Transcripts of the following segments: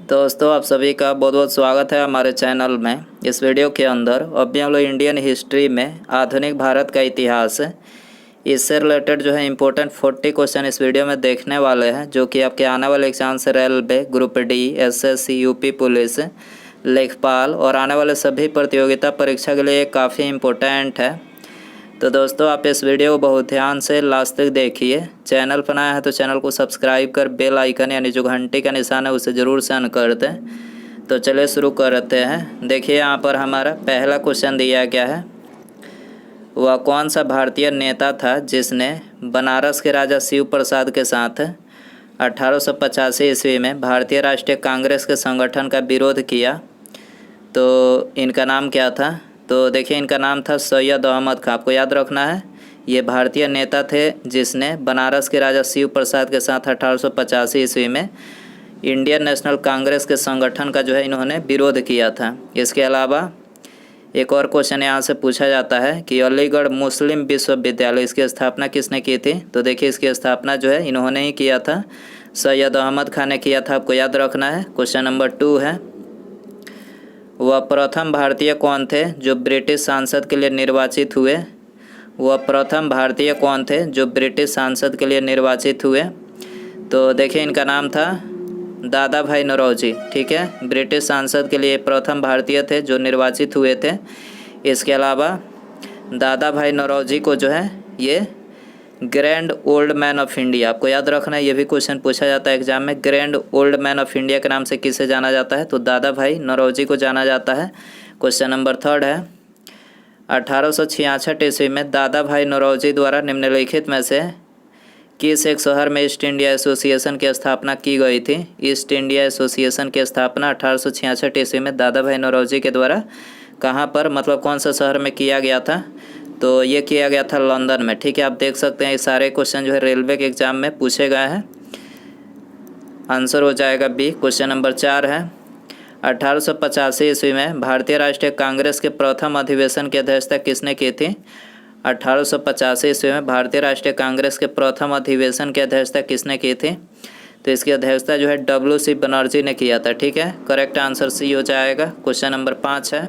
दोस्तों आप सभी का बहुत बहुत स्वागत है हमारे चैनल में। इस वीडियो के अंदर अभी हम लोग इंडियन हिस्ट्री में आधुनिक भारत का इतिहास इससे रिलेटेड जो है इम्पोर्टेंट 40 क्वेश्चन इस वीडियो में देखने वाले हैं, जो कि आपके आने वाले एग्जाम से railway, group D, SSC, UP police, लेखपाल और आने वाले सभी प्रतियोगिता परीक्षा के लिए काफ़ी इम्पोर्टेंट है। तो दोस्तों आप इस वीडियो को बहुत ध्यान से लास्ट तक देखिए। चैनल पर नया है तो चैनल को सब्सक्राइब कर बेल आइकन यानी जो घंटी का निशान है उसे ज़रूर से ऑन कर दें। तो चलिए शुरू करते हैं। देखिए यहाँ पर हमारा पहला क्वेश्चन दिया गया है, वह कौन सा भारतीय नेता था जिसने बनारस के राजा शिव प्रसाद के साथ 1885 ईस्वी में भारतीय राष्ट्रीय कांग्रेस के संगठन का विरोध किया। तो इनका नाम क्या था? तो देखिए इनका नाम था सैयद अहमद खां। आपको याद रखना है, ये भारतीय नेता थे जिसने बनारस के राजा शिव प्रसाद के साथ 1885 ईस्वी में इंडियन नेशनल कांग्रेस के संगठन का जो है इन्होंने विरोध किया था। इसके अलावा एक और क्वेश्चन यहाँ से पूछा जाता है कि अलीगढ़ मुस्लिम विश्वविद्यालय, इसकी स्थापना किसने की थी? तो देखिए इसकी स्थापना जो है इन्होंने ही किया था, सैयद अहमद खान ने किया था। आपको याद रखना है। क्वेश्चन नंबर 2 है, वह प्रथम भारतीय कौन थे जो ब्रिटिश सांसद के लिए निर्वाचित हुए? वह प्रथम भारतीय कौन थे जो ब्रिटिश सांसद के लिए निर्वाचित हुए? तो देखिए इनका नाम था दादा भाई नौरोजी। ठीक है, ब्रिटिश सांसद के लिए प्रथम भारतीय थे जो निर्वाचित हुए थे। इसके अलावा दादा भाई नौरोजी को जो है ये grand old man of India, आपको याद रखना है, ये भी क्वेश्चन पूछा जाता है एग्जाम में। Grand old man of India के नाम से किसे जाना जाता है? तो दादा भाई नौरोजी को जाना जाता है। क्वेश्चन नंबर 3 है, 1866 ईस्वी में दादा भाई नौरोजी द्वारा निम्नलिखित में से किस एक शहर में ईस्ट इंडिया एसोसिएशन की स्थापना की गई थी? ईस्ट इंडिया एसोसिएशन की स्थापना 1866 ईस्वी में दादा भाई नौरोजी के द्वारा कहाँ पर, मतलब कौन सा शहर में किया गया था? तो ये किया गया था लंदन में। ठीक है, आप देख सकते हैं ये सारे क्वेश्चन जो है रेलवे के एग्जाम में पूछे गए हैं। आंसर हो जाएगा बी। क्वेश्चन नंबर 4 है, 1885 ईस्वी में भारतीय राष्ट्रीय कांग्रेस के प्रथम अधिवेशन की अध्यक्षता किसने की थी? 1885 ईस्वी में भारतीय राष्ट्रीय कांग्रेस के प्रथम अधिवेशन की अध्यक्षता किसने की थी? तो इसकी अध्यक्षता जो है WC बनर्जी ने किया था। ठीक है, करेक्ट आंसर सी हो जाएगा। क्वेश्चन नंबर 5 है,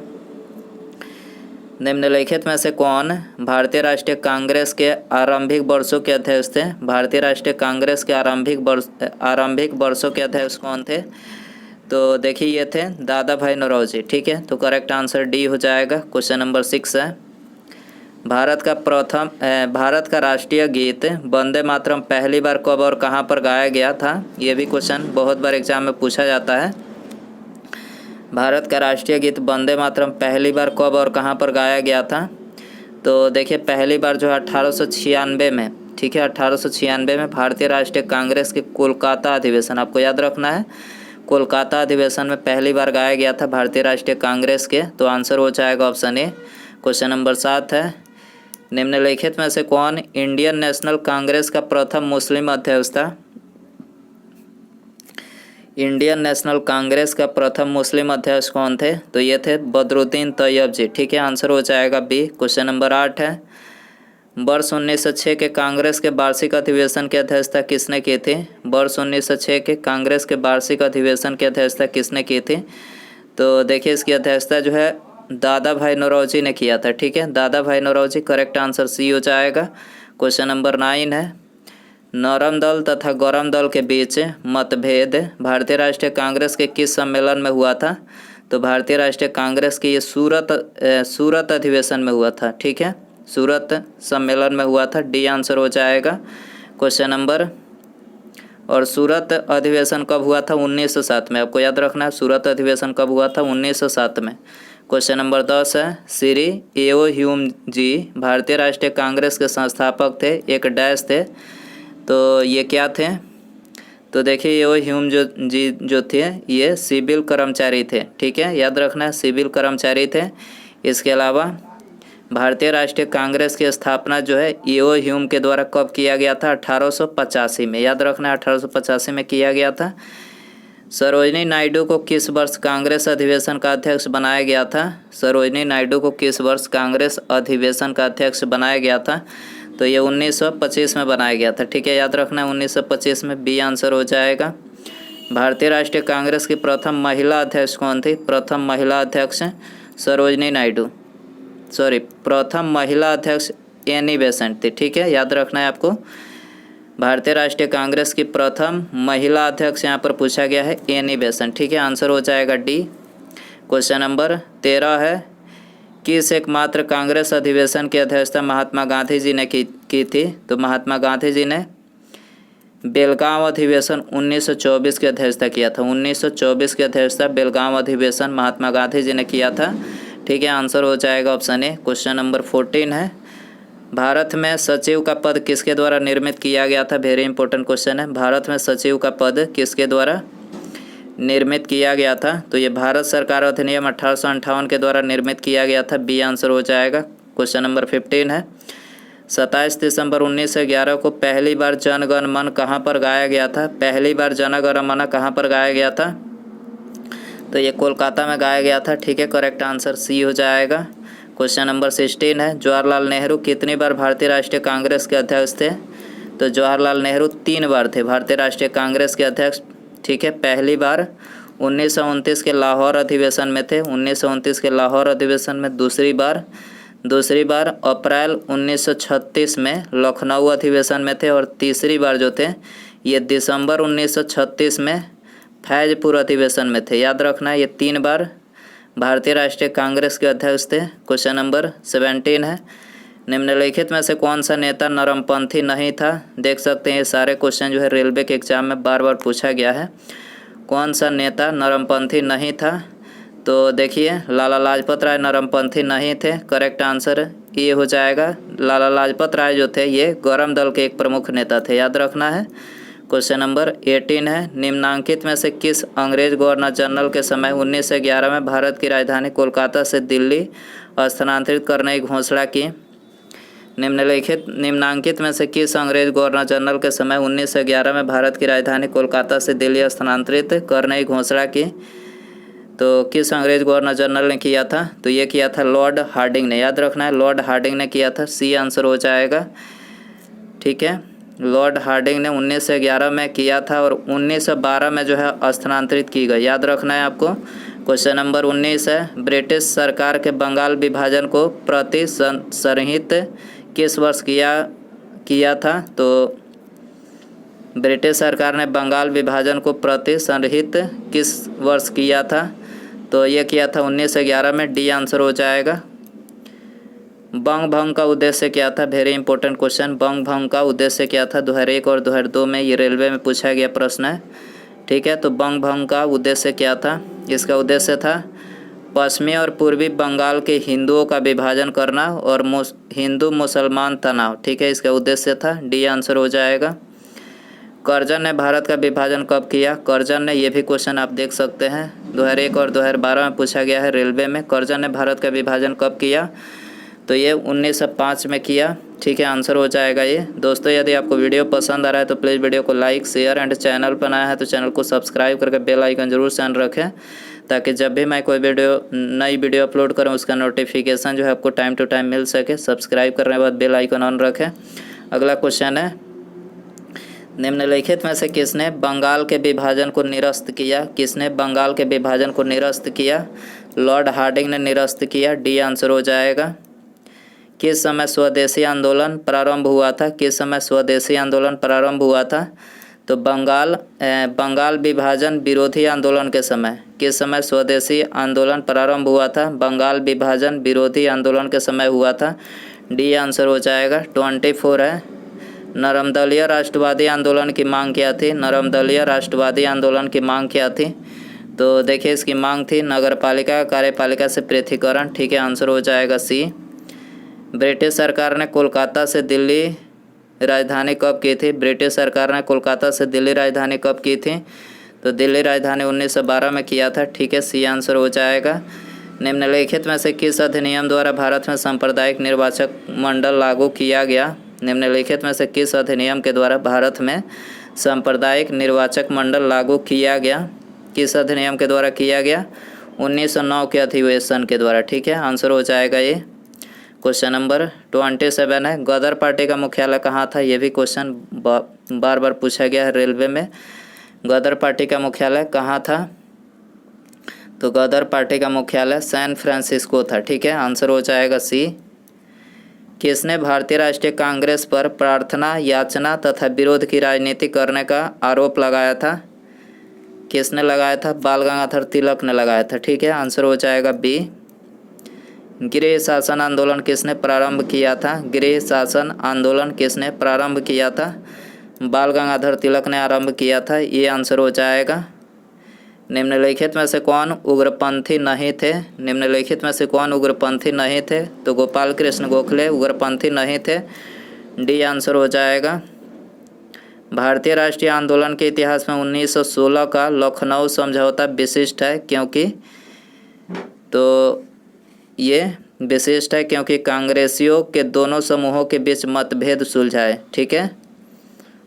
निम्नलिखित में से कौन भारतीय राष्ट्रीय कांग्रेस के आरंभिक वर्षों के अध्यक्ष थे? भारतीय राष्ट्रीय कांग्रेस के आरंभिक वर्षों के अध्यक्ष कौन थे? तो देखिए ये थे दादा भाई नौरोजी। ठीक है, तो करेक्ट आंसर डी हो जाएगा। क्वेश्चन नंबर 6 है, भारत का राष्ट्रीय गीत वंदे मातरम पहली बार कब और कहाँ पर गाया गया था? ये भी क्वेश्चन बहुत बार एग्जाम में पूछा जाता है। भारत का राष्ट्रीय गीत वंदे मातरम पहली बार कब और कहाँ पर गाया गया था? तो देखिए पहली बार जो है 1896 में। ठीक है, 1896 में भारतीय राष्ट्रीय कांग्रेस के कोलकाता अधिवेशन, आपको याद रखना है, कोलकाता अधिवेशन में पहली बार गाया गया था भारतीय राष्ट्रीय कांग्रेस के। तो आंसर हो जाएगा ऑप्शन ए। क्वेश्चन नंबर 7 है, निम्नलिखित में से कौन इंडियन नेशनल कांग्रेस का प्रथम मुस्लिम अध्यक्ष था? इंडियन नेशनल कांग्रेस का प्रथम मुस्लिम अध्यक्ष कौन थे? तो ये थे बदरुद्दीन तैयब जी। ठीक है, आंसर हो जाएगा बी। क्वेश्चन नंबर 8 है, वर्ष 1906 के कांग्रेस के वार्षिक अधिवेशन की अध्यक्षता किसने की थी? वर्ष 1906 के कांग्रेस के वार्षिक अधिवेशन की अध्यक्षता किसने की थी? तो देखिए इसकी अध्यक्षता जो है दादा भाई नौरोजी ने किया था। ठीक है, दादा भाई नौरोजी, करेक्ट आंसर सी हो जाएगा। क्वेश्चन नंबर 9 है, नरम दल तथा गरम दल के बीच मतभेद भारतीय राष्ट्रीय कांग्रेस के किस सम्मेलन में हुआ था? तो भारतीय राष्ट्रीय कांग्रेस के ये सूरत अधिवेशन में हुआ था। ठीक है, सूरत सम्मेलन में हुआ था। डी आंसर हो जाएगा। क्वेश्चन नंबर, और सूरत अधिवेशन कब हुआ था? 1907 में। आपको याद रखना है सूरत अधिवेशन कब हुआ था? 1907 में। क्वेश्चन नंबर 10 है, श्री एओ ह्यूम जी भारतीय राष्ट्रीय कांग्रेस के संस्थापक थे, एक डैश थे, तो ये क्या थे? तो देखिए ये ह्यूम जो थे ये सिविल कर्मचारी थे। ठीक है, याद रखना है सिविल कर्मचारी थे। इसके अलावा भारतीय राष्ट्रीय कांग्रेस की स्थापना जो है एओ ह्यूम के द्वारा कब किया गया था? 1885 में। याद रखना है 1885 में किया गया था। सरोजिनी नायडू को किस वर्ष कांग्रेस अधिवेशन का अध्यक्ष बनाया गया था? सरोजिनी नायडू को किस वर्ष कांग्रेस अधिवेशन का अध्यक्ष बनाया गया था? तो ये 1925 में बनाया गया था। ठीक है, याद रखना है 1925 में। बी आंसर हो जाएगा। भारतीय राष्ट्रीय कांग्रेस की प्रथम महिला अध्यक्ष कौन थी? प्रथम महिला अध्यक्ष सरोजनी नायडू, प्रथम महिला अध्यक्ष एनी बेसेंट थी। ठीक है, याद रखना है आपको। भारतीय राष्ट्रीय कांग्रेस की प्रथम महिला अध्यक्ष यहाँ पर पूछा गया है एनी बेसेंट। ठीक है, आंसर हो जाएगा डी। क्वेश्चन नंबर 13 है, किस एकमात्र कांग्रेस अधिवेशन की अध्यक्षता महात्मा गांधी जी ने की थी? तो महात्मा गांधी जी ने बेलगांव अधिवेशन 1924 की अध्यक्षता किया था। 1924 की अध्यक्षता बेलगांव अधिवेशन महात्मा गांधी जी ने किया था। ठीक है, आंसर हो जाएगा ऑप्शन ए। क्वेश्चन नंबर 14 है, भारत में सचिव का पद किसके द्वारा निर्मित किया गया था? वेरी इंपॉर्टेंट क्वेश्चन है। भारत में सचिव का पद किसके द्वारा निर्मित किया गया था? तो ये भारत सरकार अधिनियम 1858 के द्वारा निर्मित किया गया था। बी आंसर हो जाएगा। क्वेश्चन नंबर 15 है, 27 दिसंबर 1911 को पहली बार जन गण मन कहाँ पर गाया गया था? पहली बार जन गण मन कहाँ पर गाया गया था? तो ये कोलकाता में गाया गया था। ठीक है, करेक्ट आंसर सी हो जाएगा। क्वेश्चन नंबर 16 है, जवाहरलाल नेहरू कितनी बार भारतीय राष्ट्रीय कांग्रेस के अध्यक्ष थे? तो जवाहरलाल नेहरू 3 बार थे भारतीय राष्ट्रीय कांग्रेस के अध्यक्ष। ठीक है, पहली बार 1929 के लाहौर अधिवेशन में थे, 1929 के लाहौर अधिवेशन में। दूसरी बार अप्रैल 1936 में लखनऊ अधिवेशन में थे, और तीसरी बार जो थे ये दिसंबर 1936 में फैजपुर अधिवेशन में थे। याद रखना है, ये 3 बार भारतीय राष्ट्रीय कांग्रेस के अध्यक्ष थे। क्वेश्चन नंबर 17 है, निम्नलिखित में से कौन सा नेता नरमपंथी नहीं था? देख सकते हैं ये सारे क्वेश्चन जो है रेलवे के एग्जाम में बार बार पूछा गया है। कौन सा नेता नरमपंथी नहीं था? तो देखिए, लाला लाजपत राय नरमपंथी नहीं थे। करेक्ट आंसर ये हो जाएगा। लाला लाजपत राय जो थे ये गौरम दल के एक प्रमुख नेता थे। याद रखना है। क्वेश्चन नंबर 18 है, निम्नांकित में से किस अंग्रेज गवर्नर जनरल के समय 1911 में भारत की राजधानी कोलकाता से दिल्ली स्थानांतरित करने की घोषणा की? निम्नांकित में से किस अंग्रेज गवर्नर जनरल के समय 1911 में भारत की राजधानी कोलकाता से दिल्ली स्थानांतरित करने की घोषणा की? तो किस अंग्रेज गवर्नर जनरल ने किया था? तो ये किया था लॉर्ड हार्डिंग ने। याद रखना है, लॉर्ड हार्डिंग ने किया था। सी आंसर हो जाएगा। ठीक है, लॉर्ड हार्डिंग ने 1911 में किया था और 1912 में जो है स्थानांतरित की गई। याद रखना है आपको। क्वेश्चन नंबर 19 है, ब्रिटिश सरकार के बंगाल विभाजन को संहित किस वर्ष किया था? तो ब्रिटिश सरकार ने बंगाल विभाजन को संहित किस वर्ष किया था? तो ये किया था 1911 में। डी आंसर हो जाएगा। बंग भंग का उद्देश्य क्या था? Very important question. बंग भंग का उद्देश्य क्या था? 2001 और 2002 में ये रेलवे में पूछा गया प्रश्न है। ठीक है, तो बंग भंग का उद्देश्य क्या था? इसका उद्देश्य था पश्चिमी और पूर्वी बंगाल के हिंदुओं का विभाजन करना और हिंदू मुसलमान तनाव। ठीक है, इसका उद्देश्य था। डी आंसर हो जाएगा। कर्जन ने भारत का विभाजन कब किया? कर्जन ने, ये भी क्वेश्चन आप देख सकते हैं 2001 और 2012 में पूछा गया है रेलवे में। कर्जन ने भारत का विभाजन कब किया? तो ये 1905 में किया। ठीक है, आंसर हो जाएगा ये। दोस्तों, यदि आपको वीडियो पसंद आ रहा है तो प्लीज़ वीडियो को लाइक, शेयर एंड चैनल पर नया है तो चैनल को सब्सक्राइब करके बेल आइकन जरूर से ऑन रखें, ताकि जब भी मैं कोई नई वीडियो अपलोड करूं उसका नोटिफिकेशन जो है आपको टाइम टू टाइम मिल सके। सब्सक्राइब करने के बाद बेल आइकन ऑन रखें। अगला क्वेश्चन है, निम्नलिखित में से किसने बंगाल के विभाजन को निरस्त किया? किसने बंगाल के विभाजन को निरस्त किया? लॉर्ड हार्डिंग ने निरस्त किया। डी आंसर हो जाएगा। किस समय स्वदेशी आंदोलन प्रारंभ हुआ था? किस समय स्वदेशी आंदोलन प्रारंभ हुआ था? तो बंगाल विभाजन विरोधी आंदोलन के समय। किस समय स्वदेशी आंदोलन प्रारंभ हुआ था? बंगाल विभाजन विरोधी आंदोलन के समय हुआ था। डी आंसर हो जाएगा। 24 है, नरमदलीय राष्ट्रवादी आंदोलन की मांग क्या थी? नरमदलीय राष्ट्रवादी आंदोलन की मांग क्या थी? तो देखिए, इसकी मांग थी नगरपालिका कार्यपालिका से पृथकीकरण। ठीक है, आंसर हो जाएगा सी। ब्रिटिश सरकार ने कोलकाता से दिल्ली राजधानी कब की थी? ब्रिटिश सरकार ने कोलकाता से दिल्ली राजधानी कब की थी? तो दिल्ली राजधानी 1912 में किया था। ठीक है, सी आंसर हो जाएगा। निम्नलिखित में से किस अधिनियम द्वारा भारत में सांप्रदायिक निर्वाचक मंडल लागू किया गया? निम्नलिखित में से किस अधिनियम के द्वारा भारत में सांप्रदायिक निर्वाचक मंडल लागू किया गया? किस अधिनियम के द्वारा किया गया? 1909 के अधिवेशन के द्वारा। ठीक है, आंसर हो जाएगा ये। क्वेश्चन नंबर 27 है, गदर पार्टी का मुख्यालय कहाँ था? ये भी क्वेश्चन बार बार पूछा गया है रेलवे में। गदर पार्टी का मुख्यालय कहाँ था? तो गदर पार्टी का मुख्यालय सैन फ्रांसिस्को था। ठीक है, आंसर हो जाएगा सी। किसने भारतीय राष्ट्रीय कांग्रेस पर प्रार्थना, याचना तथा विरोध की राजनीति करने का आरोप लगाया था? किसने लगाया था? बाल गंगाधर तिलक ने लगाया था। ठीक है, आंसर हो जाएगा बी। गृह शासन आंदोलन किसने प्रारंभ किया था? गृह शासन आंदोलन किसने प्रारंभ किया था? बाल गंगाधर तिलक ने आरंभ किया था। ये आंसर हो जाएगा। निम्नलिखित में से कौन उग्रपंथी नहीं थे? निम्नलिखित में से कौन उग्रपंथी नहीं थे? तो गोपाल कृष्ण गोखले उग्रपंथी नहीं थे। डी आंसर हो जाएगा। भारतीय राष्ट्रीय आंदोलन के इतिहास में 1916 का लखनऊ समझौता विशिष्ट है क्योंकि, तो ये विशिष्ट है क्योंकि कांग्रेसियों के दोनों समूहों के बीच मतभेद सुलझाए। ठीक है,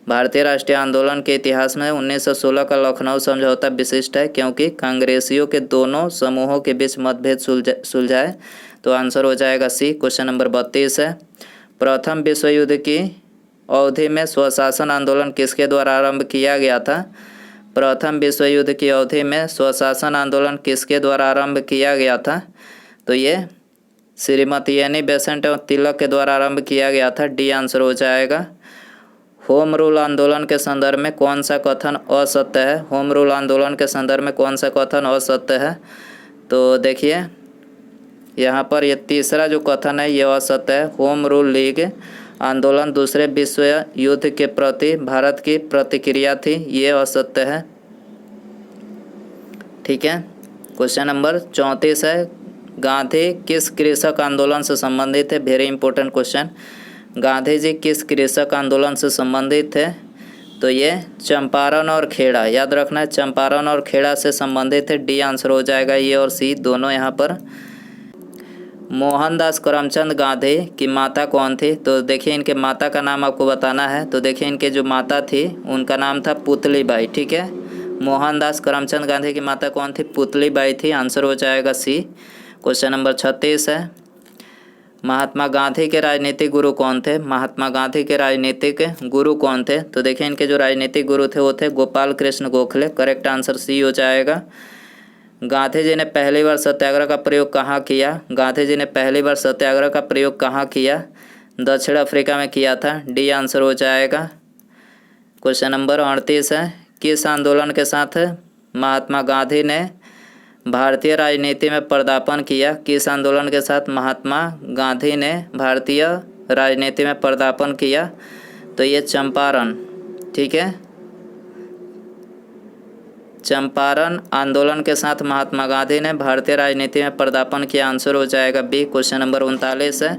भारतीय राष्ट्रीय आंदोलन के इतिहास में 1916 का लखनऊ समझौता विशिष्ट है क्योंकि कांग्रेसियों के दोनों समूहों के बीच मतभेद सुलझाए। तो आंसर हो जाएगा सी। क्वेश्चन नंबर 32 है। प्रथम विश्व युद्ध की अवधि में स्वशासन आंदोलन किसके द्वारा आरंभ किया गया था? प्रथम विश्व युद्ध की अवधि में स्वशासन आंदोलन किसके द्वारा आरंभ किया गया था? तो ये श्रीमती एनी बेसेंट और तिलक के द्वारा आरंभ किया गया था। डी आंसर हो जाएगा। होम रूल आंदोलन के संदर्भ में कौन सा कथन असत्य है? होम रूल आंदोलन के संदर्भ में कौन सा कथन असत्य है? तो देखिए यहाँ पर ये तीसरा जो कथन है ये असत्य है। होम रूल लीग आंदोलन दूसरे विश्व युद्ध के प्रति भारत की प्रतिक्रिया थी, ये असत्य है। ठीक है, क्वेश्चन नंबर 34 है। गांधी किस कृषक आंदोलन से संबंधित है? Very important question. Gandhi ji किस कृषक आंदोलन से संबंधित थे? तो ये चंपारण और खेड़ा, याद रखना है, चंपारण और खेड़ा से संबंधित है। डी आंसर हो जाएगा। ये और सी दोनों यहाँ पर। मोहनदास करमचंद गांधी की माता कौन थी? तो देखिए इनके माता का नाम आपको बताना है। तो देखिए इनके जो माता थी उनका नाम था पुतलीबाई। ठीक है, मोहनदास करमचंद गांधी की माता कौन थी? पुतलीबाई थी। आंसर हो जाएगा सी। क्वेश्चन नंबर 36 है। महात्मा गांधी के राजनीतिक गुरु कौन थे? महात्मा गांधी के राजनीतिक गुरु कौन थे? तो देखिए इनके जो राजनीतिक गुरु थे वो थे Gopal Krishna Gokhale. Correct answer C हो जाएगा। गांधी जी ने पहली बार सत्याग्रह का प्रयोग कहाँ किया? गांधी जी ने पहली बार सत्याग्रह का प्रयोग कहाँ किया? दक्षिण अफ्रीका में किया था। डी आंसर हो जाएगा। क्वेश्चन नंबर 38 है। किस आंदोलन के साथ महात्मा गांधी ने भारतीय राजनीति में पदार्पण किया? किस आंदोलन के साथ महात्मा गांधी ने भारतीय राजनीति में पदार्पण किया? तो ये चंपारण। ठीक है, चंपारण आंदोलन के साथ महात्मा गांधी ने भारतीय राजनीति में पदार्पण किया। आंसर हो जाएगा बी। क्वेश्चन नंबर 39 है।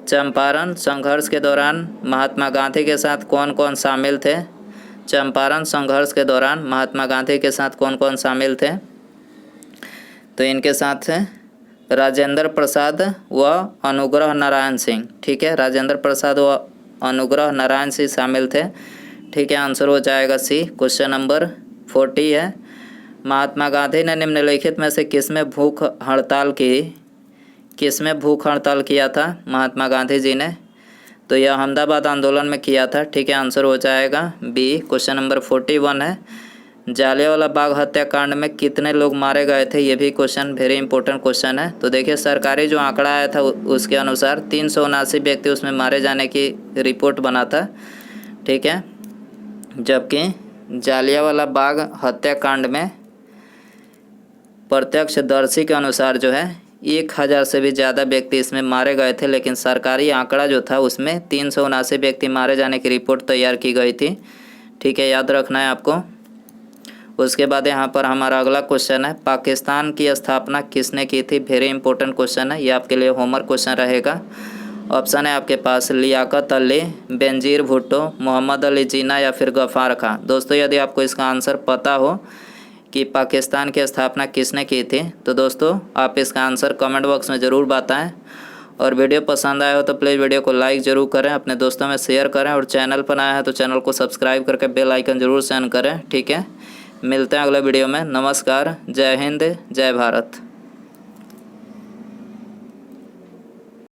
चंपारण संघर्ष के दौरान महात्मा गांधी के साथ कौन कौन शामिल थे? चंपारण संघर्ष के दौरान महात्मा गांधी के साथ कौन कौन शामिल थे? तो इनके साथ राजेंद्र प्रसाद व अनुग्रह नारायण सिंह। ठीक है, राजेंद्र प्रसाद व अनुग्रह नारायण सिंह शामिल थे। ठीक है, आंसर हो जाएगा सी। क्वेश्चन नंबर 40 है। महात्मा गांधी ने निम्नलिखित में से किसमें भूख हड़ताल की? किसमें भूख हड़ताल किया था महात्मा गांधी जी ने? तो यह अहमदाबाद आंदोलन में किया था। ठीक है, आंसर हो जाएगा बी। क्वेश्चन नंबर 41 है। जालियांवाला बाग हत्याकांड में कितने लोग मारे गए थे? ये भी क्वेश्चन वेरी इंपॉर्टेंट क्वेश्चन है। तो देखिए सरकारी जो आंकड़ा आया था उसके अनुसार 379 व्यक्ति उसमें मारे जाने की रिपोर्ट बना था। ठीक है, जबकि जालियांवाला बाग हत्याकांड में प्रत्यक्षदर्शी के अनुसार जो है 1000 से भी ज़्यादा व्यक्ति इसमें मारे गए थे, लेकिन सरकारी आंकड़ा जो था उसमें 379 व्यक्ति मारे जाने की रिपोर्ट तैयार की गई थी। ठीक है, याद रखना है आपको। उसके बाद यहाँ पर हमारा अगला क्वेश्चन है। पाकिस्तान की स्थापना किसने की थी? वेरी इंपॉर्टेंट क्वेश्चन है, ये आपके लिए होमवर्क क्वेश्चन रहेगा। ऑप्शन है आपके पास लियाकत अली, बेनजीर भुट्टो, मोहम्मद अली जिन्ना या फिर गफ़ार खां। दोस्तों यदि आपको इसका आंसर पता हो कि पाकिस्तान की स्थापना किसने की थी तो दोस्तों आप इसका आंसर कमेंट बॉक्स में ज़रूर बताएं। और वीडियो पसंद आया हो तो प्लीज़ वीडियो को लाइक ज़रूर करें, अपने दोस्तों में शेयर करें और चैनल पर आया है तो चैनल को सब्सक्राइब करके बेल आइकन ज़रूर सेंड करें। ठीक है, मिलते हैं अगले वीडियो में। नमस्कार, जय हिंद, जय भारत।